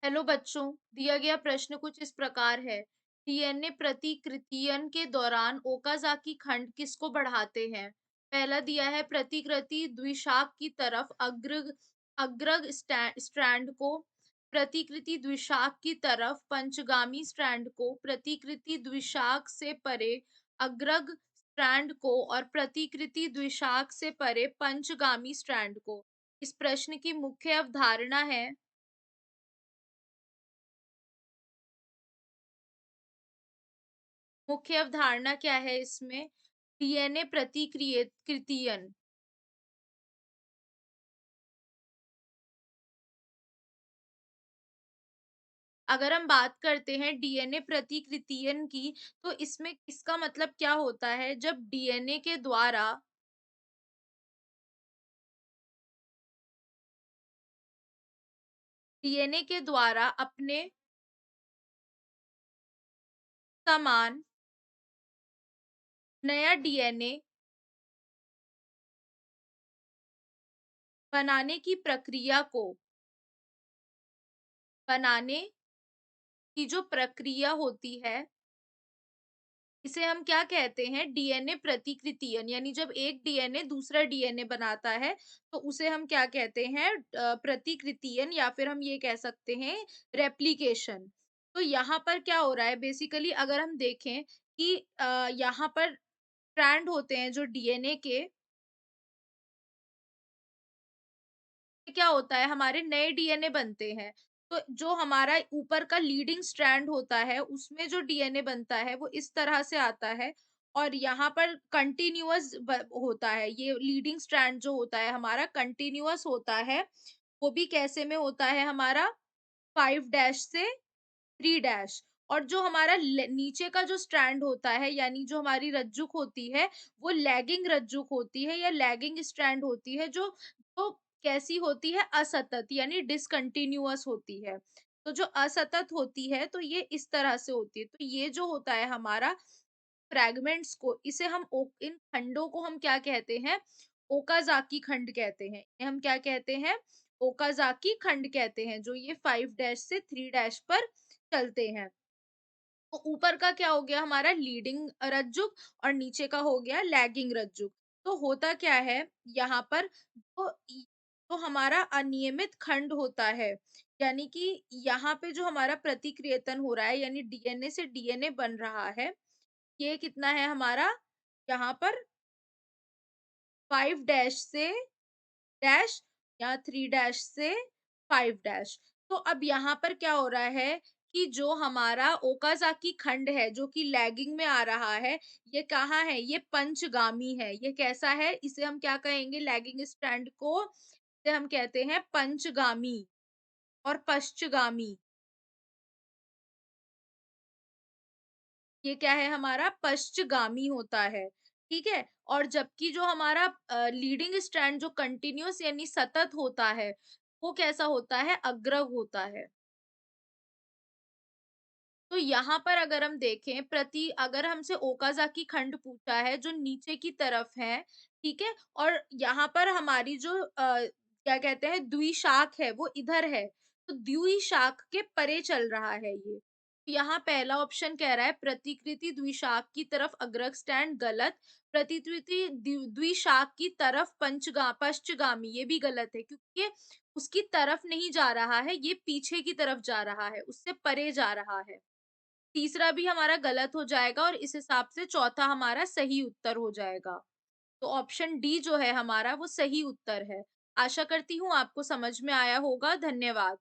Hello बच्चों, दिया गया प्रश्न कुछ इस प्रकार है। डीएनए प्रतिकृतियन के दौरान ओकाज़ाकी खंड किसको बढ़ाते हैं? पहला दिया है प्रतिकृति द्विशाख की तरफ अग्रग अग्रग स्ट्रैंड को, प्रतिकृति द्विशाख की तरफ पंचगामी स्ट्रैंड को, प्रतिकृति द्विशाख से परे अग्रग स्ट्रैंड को और प्रतिकृति द्विशाख से परे पंचगामी स्ट्रैंड को। इस प्रश्न की मुख्य अवधारणा है। मुख्य अवधारणा क्या है इसमें? डीएनए प्रतिक्रिय कृतियन। अगर हम बात करते हैं डीएनए प्रतिकृतियन की, तो इसमें इसका मतलब क्या होता है? जब डीएनए के द्वारा अपने समान नया डीएनए बनाने की प्रक्रिया को बनाने की जो प्रक्रिया होती है, इसे हम क्या कहते हैं? डीएनए प्रतिकृतियन। यानी जब एक डीएनए दूसरा डीएनए बनाता है, तो उसे हम क्या कहते हैं? प्रतिकृतियन, या फिर हम ये कह सकते हैं रेप्लिकेशन। तो यहाँ पर क्या हो रहा है बेसिकली, अगर हम देखें कि यहाँ पर स्ट्रैंड होते हैं जो डीएनए के, क्या होता है हमारे नए डीएनए बनते हैं। तो जो हमारा ऊपर का लीडिंग स्ट्रैंड होता है, उसमें जो डीएनए बनता है वो इस तरह से आता है, और यहाँ पर कंटिन्यूअस होता है। ये लीडिंग स्ट्रैंड जो होता है हमारा कंटिन्यूअस होता है। वो भी कैसे में होता है हमारा? 5 डैश से 3 डैश। और जो हमारा नीचे का जो स्ट्रैंड होता है, यानी जो हमारी रज्जुक होती है, वो लैगिंग रज्जुक होती है या लैगिंग स्ट्रैंड होती है, जो जो कैसी होती है? असतत, यानी डिसकंटिन्यूअस होती है। तो जो असतत होती है, तो ये इस तरह से होती है। तो ये जो होता है हमारा फ्रैगमेंट्स को, इसे हम इन खंडों को हम क्या कहते हैं? ओकाजाकी खंड कहते हैं। ये हम क्या कहते हैं? ओकाजाकी खंड कहते हैं, जो ये 5 डैश से 3 डैश पर चलते हैं। तो ऊपर का क्या हो गया हमारा? लीडिंग रज्जुक, और नीचे का हो गया लैगिंग रज्जुक। तो होता क्या है यहाँ पर? तो हमारा अनियमित खंड होता है, यानी कि यहाँ पे जो हमारा प्रतिक्रियतन हो रहा है, यानी डीएनए से डीएनए बन रहा है, ये कितना है हमारा? यहाँ पर 5 डैश से डैश, या 3 डैश से 5 डैश। तो अब यहाँ पर क्या हो रहा है कि जो हमारा ओकाज़ाकी खंड है, जो कि लैगिंग में आ रहा है, ये कहाँ है? ये पंचगामी है। ये कैसा है? इसे हम क्या कहेंगे? लैगिंग स्ट्रैंड को इसे हम कहते हैं पंचगामी और पश्चगामी। ये क्या है हमारा? पश्चगामी होता है, ठीक है? और जबकि जो हमारा लीडिंग स्ट्रैंड जो कंटिन्यूअस यानी सतत होता है, वो कैसा होता है? अग्रग होता है। तो यहाँ पर अगर हम देखें, अगर हमसे ओकाज़ाकी खंड पूछा है जो नीचे की तरफ है, ठीक है? और यहाँ पर हमारी जो क्या कहते हैं द्विशाख है वो इधर है, तो द्विशाख के परे चल रहा है ये। यहाँ पहला ऑप्शन कह रहा है प्रतिकृति द्विशाख की तरफ अग्रग स्टैंड, गलत। प्रतिकृति द्विशाख की तरफ पश्चगामी, ये भी गलत है, क्योंकि ये उसकी तरफ नहीं जा रहा है, ये पीछे की तरफ जा रहा है, उससे परे जा रहा है। तीसरा भी हमारा गलत हो जाएगा, और इस हिसाब से चौथा हमारा सही उत्तर हो जाएगा। तो ऑप्शन डी जो है हमारा वो सही उत्तर है। आशा करती हूँ आपको समझ में आया होगा। धन्यवाद।